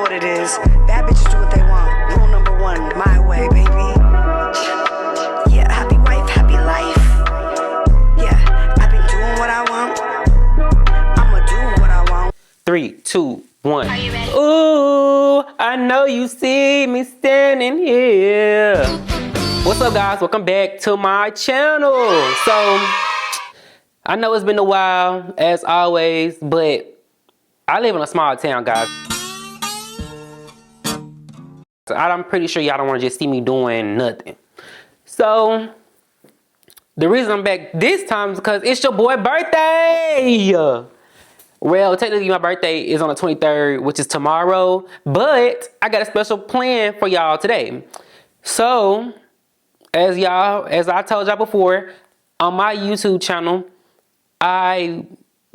what it is. Bad bitches do what they want. Rule number one, my way, baby. Yeah, happy wife, happy life. Yeah, I've been doing what I want. I'ma do what I want. 3, 2, 1. Ooh, I know you see me standing here. What's up, guys? Welcome back to my channel. So, I know it's been a while, as always, but I live in a small town, guys. So I'm pretty sure y'all don't want to just see me doing nothing. So, the reason I'm back this time is because it's your boy's birthday. Well, technically my birthday is on the 23rd, which is tomorrow, but I got a special plan for y'all today. So, as I told y'all before, on my YouTube channel, I've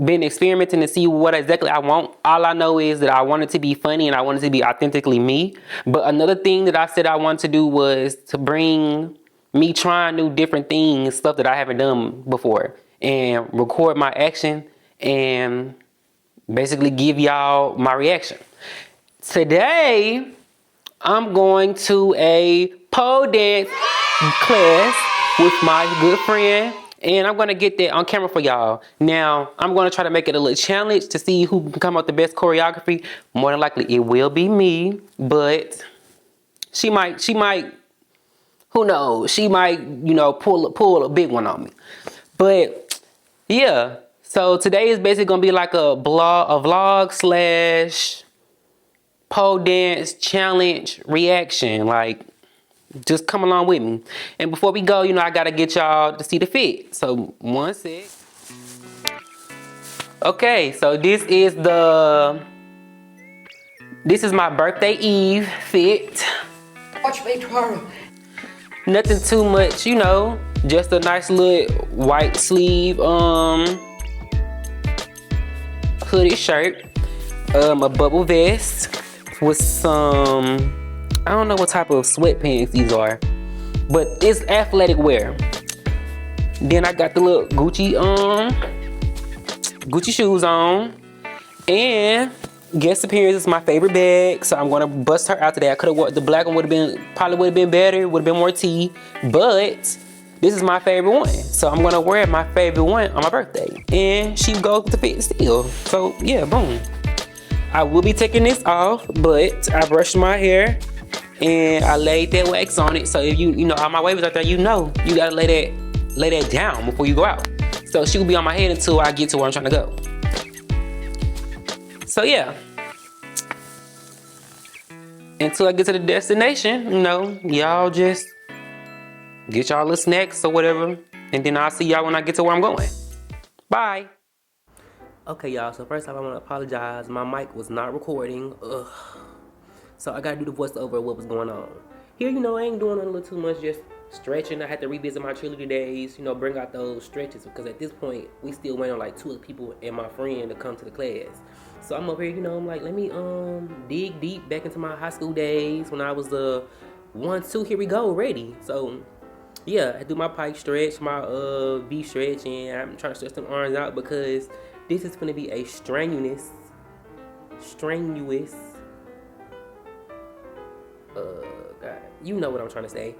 been experimenting to see what exactly I want. All I know is that I want it to be funny and I want it to be authentically me. But another thing that I said I wanted to do was to bring me trying new different things, stuff that I haven't done before, and record my action and basically give y'all my reaction. Today, I'm going to a pole dance class with my good friend, and I'm gonna get that on camera for y'all. Now, I'm gonna try to make it a little challenge to see who can come up with the best choreography. More than likely, it will be me, but she might, who knows? She might, pull a big one on me. But yeah, so today is basically gonna be like a vlog slash pole dance challenge reaction. Like, just come along with me. And before we go, I gotta get y'all to see the fit. So, one sec. Okay, so this is my birthday eve fit. Watch me tomorrow. Nothing too much, just a nice little white sleeve hoodie shirt, a bubble vest with some, I don't know what type of sweatpants these are, but it's athletic wear. Then I got the little Gucci shoes on, and guest appearance is my favorite bag, so I'm gonna bust her out today. I could have worn the black one, probably would have been better, would have been more tea, but this is my favorite one, so I'm gonna wear my favorite one on my birthday, and she goes to fit still. So yeah, boom. I will be taking this off, but I brushed my hair and I laid that wax on it. So if all my wavers out there, you gotta lay that down before you go out. So she will be on my head until I get to where I'm trying to go. So yeah, until I get to the destination, y'all just get y'all little snacks or whatever, and then I'll see y'all when I get to where I'm going. Bye. Okay, y'all, so first off, I want to apologize. My mic was not recording. Ugh. So I got to do the voiceover of what was going on. Here, I ain't doing a little too much, just stretching. I had to revisit my cheerleader days, bring out those stretches, because at this point, we still waiting on like 2 other people and my friend to come to the class. So I'm up here, I'm like, let me dig deep back into my high school days when I was 1, 2, here we go, ready. So yeah, I do my pike stretch, my V stretch, and I'm trying to stretch them arms out because this is gonna be a strenuous, God, you know what I'm trying to say.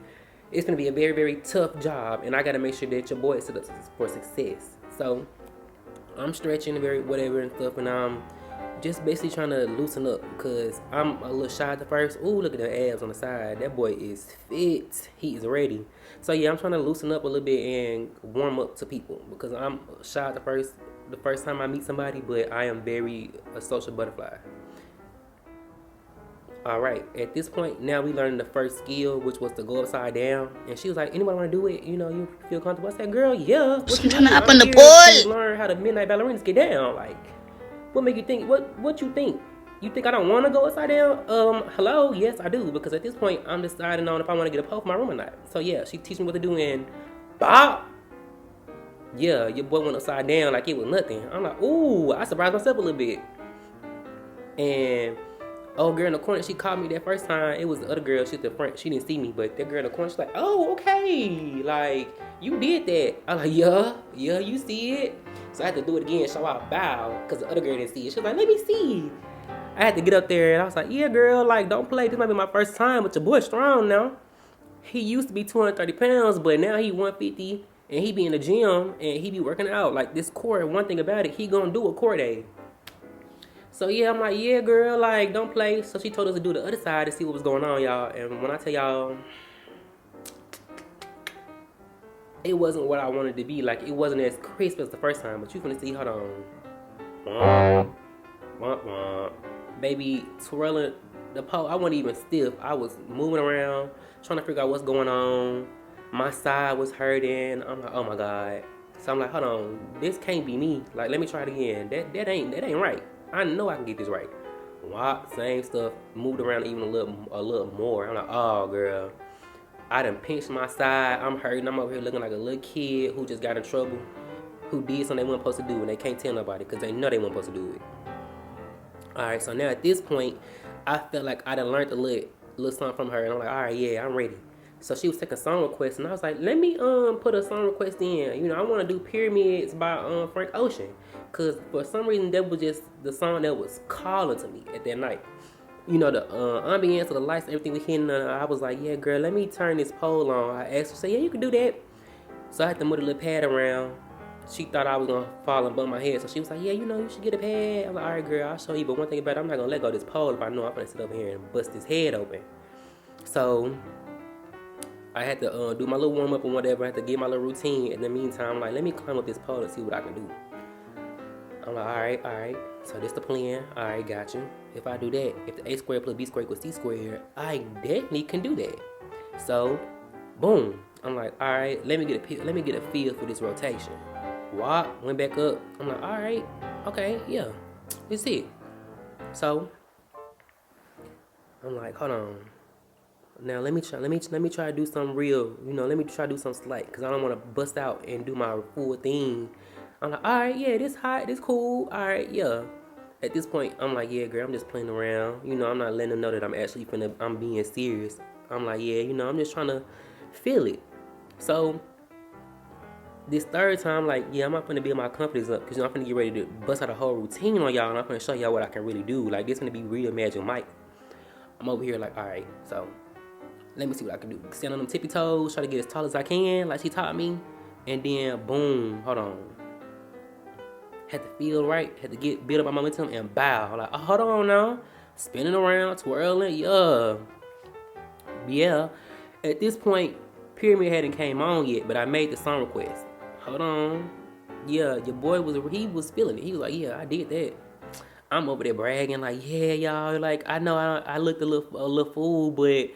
It's gonna be a very, very tough job, and I gotta make sure that your boy is set up for success. So I'm stretching whatever and stuff, and I'm just basically trying to loosen up because I'm a little shy at the first. Ooh, look at the abs on the side. That boy is fit. He is ready. So yeah, I'm trying to loosen up a little bit and warm up to people because I'm shy at the first time I meet somebody, but I am a social butterfly. All right, at this point, now we learned the first skill, which was to go upside down. And she was like, anybody want to do it? You feel comfortable? I said, girl, yeah. What you trying to hop I'm on the here pool. to learn how the midnight ballerinas get down. Like, what make you think, what you think? You think I don't want to go upside down? Hello? Yes, I do. Because at this point, I'm deciding on if I want to get a pole for my room or not. So yeah, she teach me what to do and bop. Yeah, your boy went upside down like it was nothing. I'm like, ooh, I surprised myself a little bit. And old girl in the corner, she called me that first time. It was the other girl, she was the front. She didn't see me, but that girl in the corner, she's like, oh, okay. Like, you did that. I'm like, yeah, you see it. So I had to do it again, so I bow, because the other girl didn't see it. She was like, let me see. I had to get up there and I was like, yeah, girl, like, don't play. This might be my first time, but your boy's strong now. He used to be 230 pounds, but now he 150 and he be in the gym and he be working out. Like, this core, one thing about it, he gonna do a core day. So yeah, I'm like, yeah, girl, like, don't play. So she told us to do the other side to see what was going on, y'all. And when I tell y'all, it wasn't what I wanted to be. Like, it wasn't as crisp as the first time. But you finna see, hold on. Womp, womp. Baby, twirling the pole. I wasn't even stiff. I was moving around, trying to figure out what's going on. My side was hurting. I'm like, oh my God. So I'm like, hold on, this can't be me. Like, let me try it again. That ain't right. I know I can get this right. Wop, same stuff. Moved around even a little more. I'm like, oh girl, I done pinched my side. I'm hurting. I'm over here looking like a little kid who just got in trouble, who did something they weren't supposed to do and they can't tell nobody because they know they weren't supposed to do it. All right, so now at this point, I felt like I done learned a little something from her, and I'm like, all right, yeah, I'm ready. So she was taking song requests, and I was like, let me put a song request in. You know, I want to do Pyramids by Frank Ocean, cause for some reason that was just the song that was calling to me at that night. You know, the ambience of the lights, everything was hitting. I was like, yeah, girl, let me turn this pole on. I asked her, say, yeah, you can do that. So I had to move the little pad around. She thought I was gonna fall and bump my head, so she was like, yeah, you know, you should get a pad. I'm like, all right, girl, I'll show you. But one thing about it, I'm not gonna let go of this pole if I know I'm gonna sit over here and bust his head open. So I had to do my little warm up and whatever. I had to get my little routine. In the meantime, I'm like, let me climb up this pole and see what I can do. I'm like, all right. So this the plan. All right, got you. If I do that, if the a squared plus b squared equals c squared, I definitely can do that. So, boom. I'm like, all right, let me get a feel for this rotation. Wop, went back up. I'm like, all right, okay, yeah, let's see. So I'm like, hold on. Now let me try to do something real. You know, let me try to do something slight, because I don't want to bust out and do my full thing. I'm like, all right, yeah, this hot, this cool. All right, yeah. At this point, I'm like, yeah, girl, I'm just playing around. You know, I'm not letting them know that I'm being serious. I'm like, yeah, you know, I'm just trying to feel it. So this third time, like, yeah, I'm not gonna build my confidence up, because, you know, I'm gonna get ready to bust out a whole routine on y'all, and I'm gonna show y'all what I can really do. Like, this gonna be real Magic Mike. I'm over here like, all right, so let me see what I can do. Stand on them tippy toes, try to get as tall as I can, like she taught me, and then boom, hold on. Had to feel right, had to build up my momentum and bow. Like, oh, hold on now, spinning around, twirling, yeah. At this point, Pyramid hadn't came on yet, but I made the song request. Hold on. Yeah, your boy was feeling it. He was like, yeah, I did that. I'm over there bragging like, yeah, y'all, like, I know I looked a little fool, but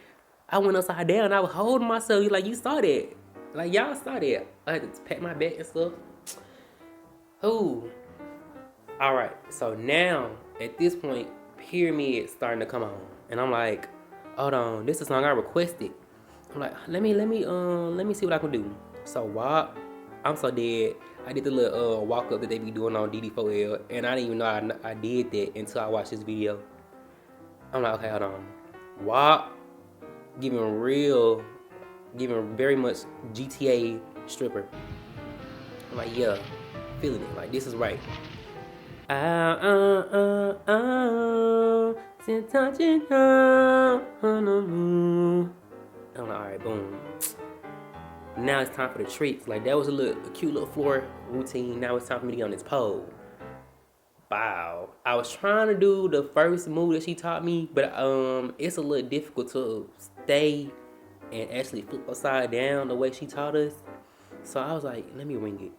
I went upside down. I was holding myself. He's like, you saw that. Like, y'all saw that. I had to pat my back and stuff. Ooh. All right. So now, at this point, Pyramid starting to come on. And I'm like, hold on, this is a song I requested. I'm like, let me see what I can do. So WAP, I'm so dead. I did the little walk up that they be doing on DD4L, and I didn't even know I did that until I watched this video. I'm like, okay, hold on. WAP, giving very much GTA stripper. I'm like, yeah, feeling it. Like, this is right. Since touching her on the moon. I'm like, all right, boom. Now it's time for the treats. Like, that was a cute little floor routine. Now it's time for me to get on this pole. Wow. I was trying to do the first move that she taught me, but it's a little difficult to stay and actually flip upside down the way she taught us. So I was like, let me wing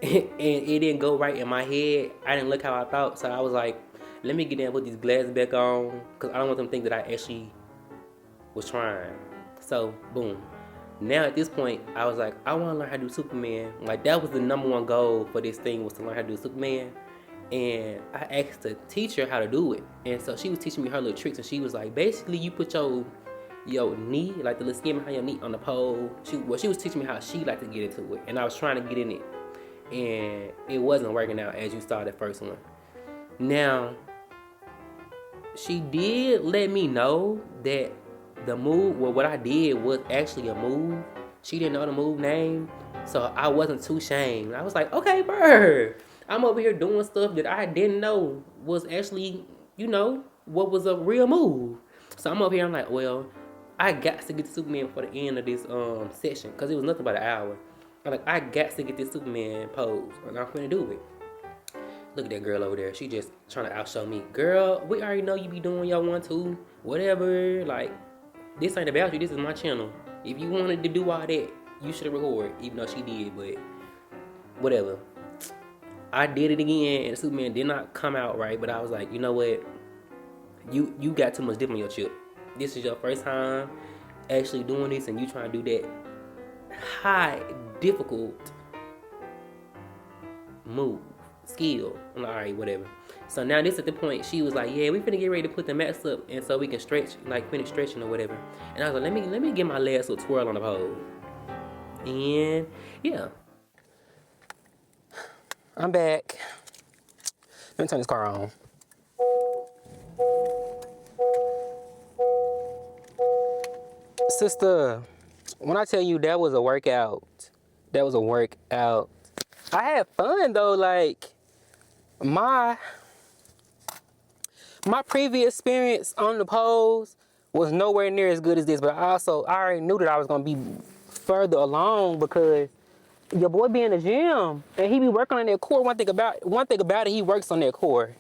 it. And it didn't go right in my head. I didn't look how I thought. So I was like, let me get down and put these glasses back on, because I don't want them to think that I actually was trying. So, boom. Now at this point, I was like, I want to learn how to do Superman. Like, that was the number one goal for this thing, was to learn how to do Superman. And I asked the teacher how to do it. And so she was teaching me her little tricks. And she was like, basically, you put your knee, like the little skin behind your knee, on the pole. She was teaching me how she liked to get into it. And I was trying to get in it. And it wasn't working out as you started the first one. Now, she did let me know that the move, well, what I did was actually a move. She didn't know the move name, so I wasn't too shamed. I was like, okay, bro, I'm over here doing stuff that I didn't know was actually you know, what was a real move. So I'm up here, I'm like, well, I got to get the Superman for the end of this session, because it was nothing but an hour. I'm like, I got to get this Superman pose, and I'm finna do it. Look at that girl over there. She just trying to outshow me. Girl, we already know you be doing your 1-2, whatever. Like, this ain't about you. This is my channel. If you wanted to do all that, you should have recorded, even though she did, but whatever. I did it again, and Superman did not come out right, but I was like, you know what? You got too much dip on your chip. This is your first time actually doing this, and you trying to do that high, difficult move, skill. I'm like, all right, whatever. So now this at the point, she was like, yeah, we finna get ready to put the mats up, and so we can stretch, like finish stretching or whatever. And I was like, let me get my legs a twirl on the pole. And yeah. I'm back. Let me turn this car on. Sister, when I tell you that was a workout, I had fun though. Like my previous experience on the pose was nowhere near as good as this, but I already knew that I was gonna be further along because your boy be in the gym and he be working on that core. One thing about it, he works on that core.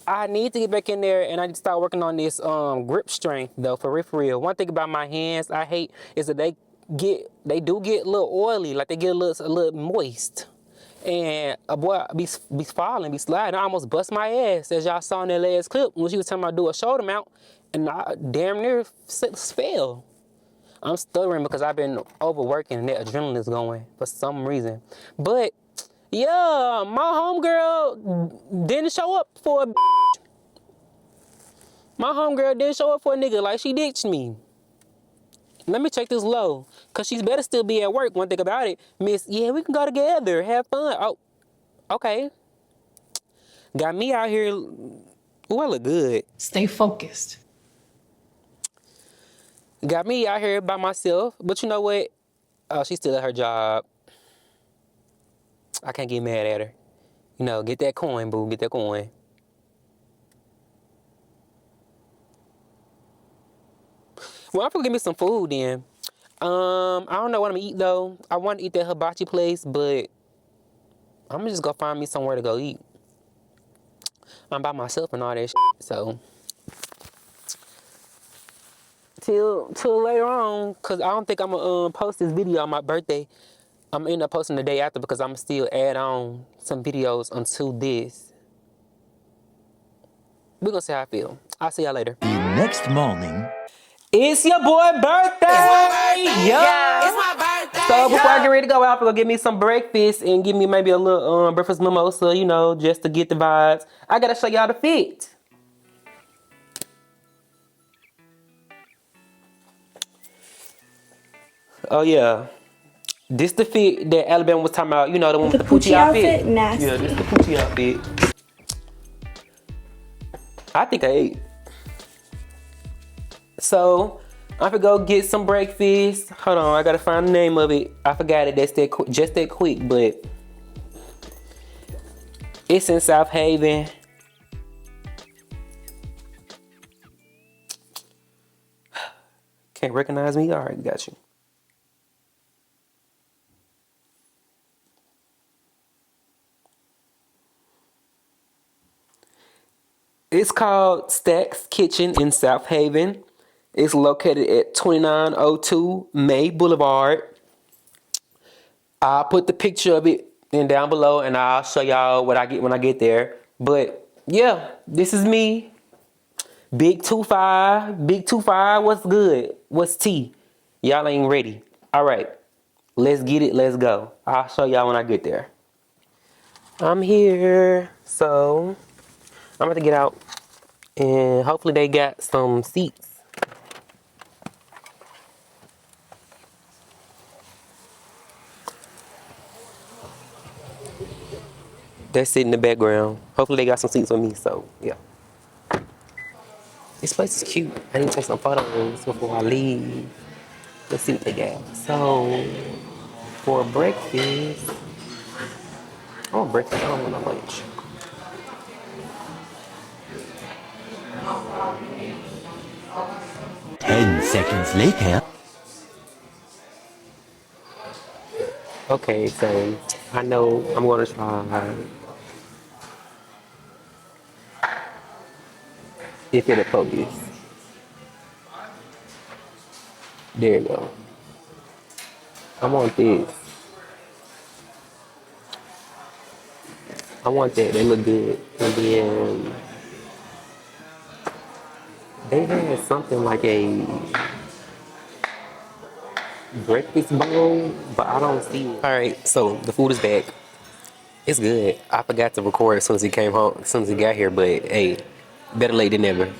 I need to get back in there and I need to start working on this grip strength though, for real. One thing about my hands I hate is that they do get a little oily, like they get a little moist. And a boy be falling, be sliding. I almost bust my ass, as y'all saw in that last clip when she was telling me to do a shoulder mount, and I damn near fell. I'm stuttering because I've been overworking and that adrenaline is going for some reason. But yeah, my homegirl didn't show up for a nigga, like she ditched me. Let me check this low, cause she's better still be at work. One thing about it, miss, yeah, we can go together, have fun. Oh, okay. Got me out here. Ooh, I look good. Stay focused. Got me out here by myself, but you know what? Oh, she's still at her job. I can't get mad at her. You know, get that coin, boo, get that coin. Well, I'm gonna get me some food then. I don't know what I'm gonna eat though. I want to eat that hibachi place, but I'm gonna just go find me somewhere to go eat. I'm by myself and all that shit, so till later on, cause I don't think I'm gonna post this video on my birthday. I'm gonna end up posting the day after because I'm still add on some videos onto this. We're gonna see how I feel. I'll see y'all later. The next morning. It's your boy birthday! Yeah. It's my birthday! So before I get ready to go out, I'm gonna give me some breakfast and give me maybe a little breakfast mimosa, you know, just to get the vibes. I gotta show y'all the fit. Oh yeah. This the fit that Alabama was talking about, you know, the one with the Poochie outfit. Nasty. Yeah, this the Poochie outfit. I think I ate. So I'm gonna go get some breakfast. Hold on, I gotta find the name of it. I forgot it. That's just that quick, but it's in South Haven. Can't recognize me? All right, got you. It's called Stacks Kitchen in South Haven. It's located at 2902 May Boulevard. I'll put the picture of it in down below and I'll show y'all what I get when I get there. But yeah, this is me. Big 25. Big 25, what's good? What's T? Y'all ain't ready. All right, let's get it. Let's go. I'll show y'all when I get there. I'm here. So I'm about to get out and hopefully they got some seats. That's sit in the background. Hopefully they got some seats for me, so yeah. This place is cute. I need to take some photos before I leave. Let's see what they got. So, for breakfast, I want breakfast, I don't want no lunch. seconds later. Okay, so I know I'm gonna try if it'll focus. There you go. I want this. I want that. They look good. And then they had something like a breakfast bowl, but I don't see it. All right, so the food is back. It's good. I forgot to record as soon as he came home, as soon as he got here, but hey, better late than never.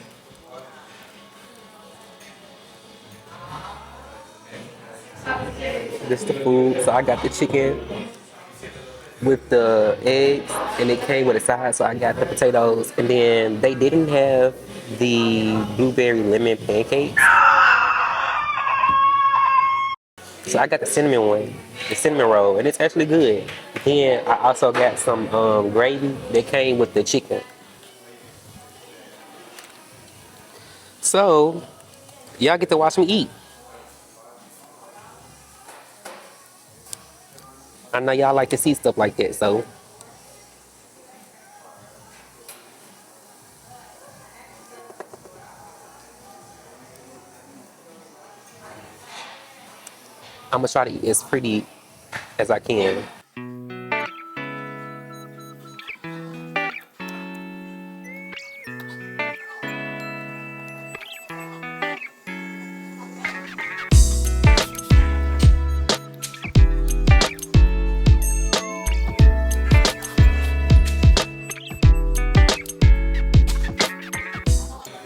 This the food. So I got the chicken with the eggs, and it came with a side. So I got the potatoes, and then they didn't have the blueberry lemon pancakes. So I got the cinnamon one, the cinnamon roll, and it's actually good. Then I also got some gravy that came with the chicken. So y'all get to watch me eat. I know y'all like to see stuff like that, so I'm gonna try to eat as pretty as I can.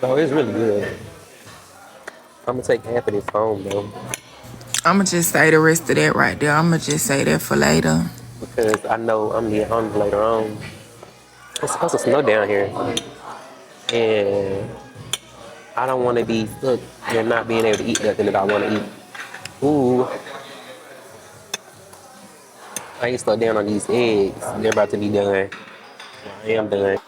So it's really good. I'm gonna take half of this home though, I'ma just say the rest of that right there. I'ma just say that for later. because I know I'm gonna get hungry later on. It's supposed to snow down here, and I don't want to be stuck and not being able to eat nothing that I want to eat. Ooh, I ain't stuck down on these eggs. They're about to be done. I am done.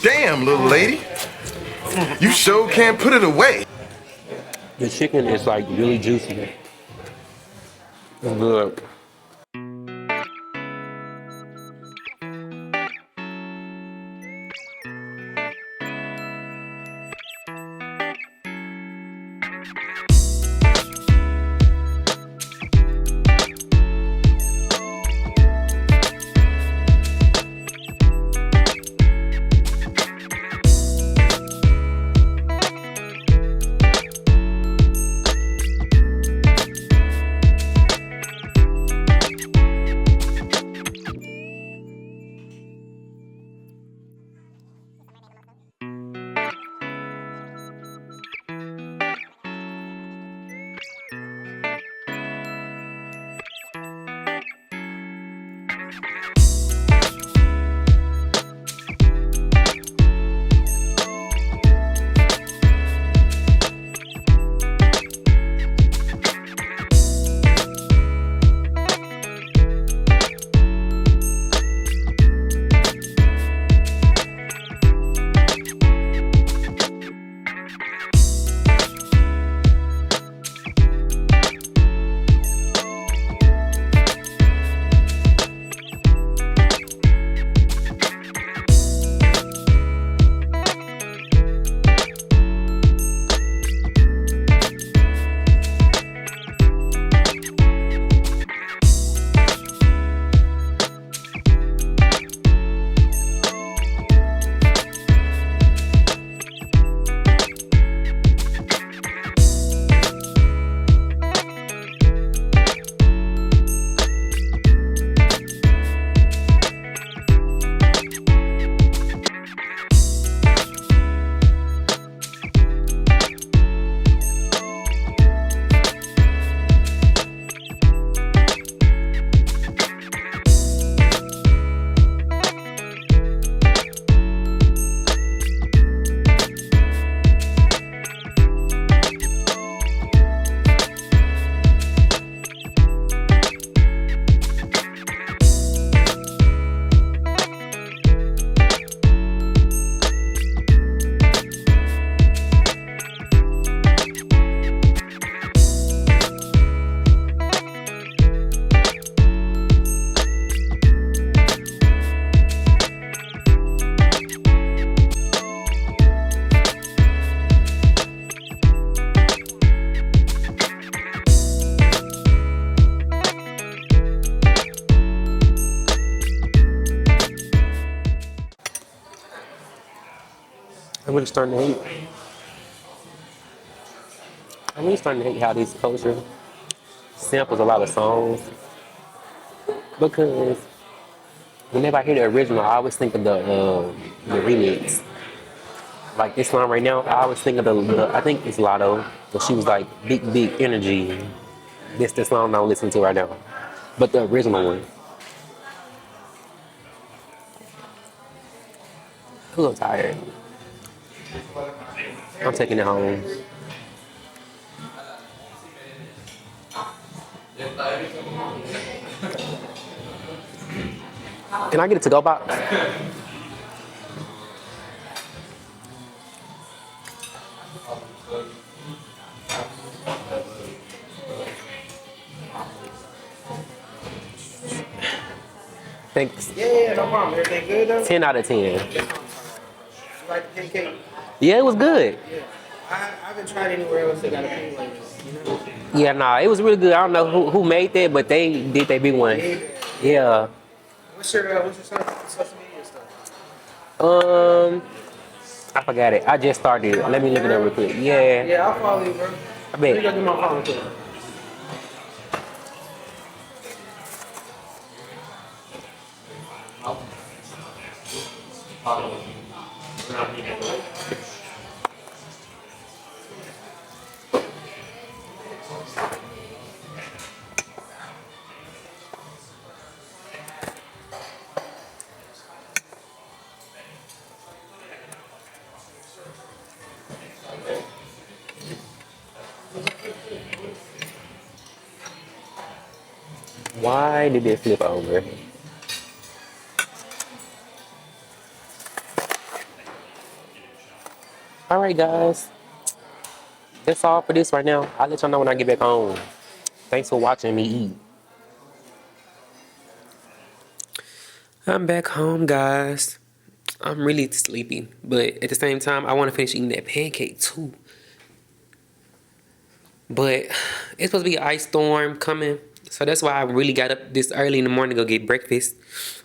Damn, little lady. You sure can't put it away. The chicken is like really juicy. It's good. I'm really starting to hate. I'm really starting to hate how this culture samples a lot of songs because whenever I hear the original, I always think of the remix. Like this song right now, I always think of the I think it's Lotto, but she was like big energy. This the song I'm listening to right now, but the original one. I'm a little tired. I'm taking it home. Can I get a to-go box? Thanks. Yeah, no problem. Everything good though? 10 out of 10. You like the pancake? Yeah, it was good. Yeah. I haven't tried anywhere else that got a pancake like this, you know? Yeah, nah, it was really good. I don't know who made that, but they did their big one. Yeah. What's your social media stuff? I forgot it. I just started. Let me look it up real quick. Yeah. Yeah, I'll follow you, bro. I Let me go bet. get my phone too. Why did it flip over? Alright guys. That's all for this right now. I'll let y'all know when I get back home. Thanks for watching me eat. I'm back home, guys. I'm really sleepy, but at the same time, I want to finish eating that pancake too. But it's supposed to be an ice storm coming, so that's why I really got up this early in the morning to go get breakfast.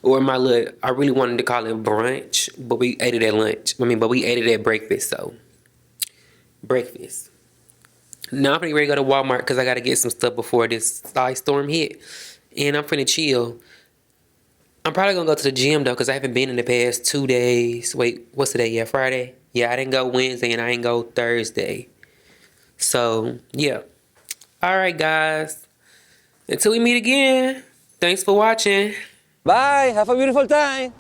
Or I really wanted to call it brunch, but we ate it at lunch. But we ate it at breakfast, so breakfast. Now I'm pretty ready to go to Walmart because I got to get some stuff before this ice storm hit, and I'm finna chill. I'm probably gonna go to the gym though because I haven't been in the past 2 days. Wait, what's today? Yeah, Friday. Yeah, I didn't go Wednesday and I didn't go Thursday. So yeah. All right, guys. Until we meet again. Thanks for watching. Bye. Have a beautiful time.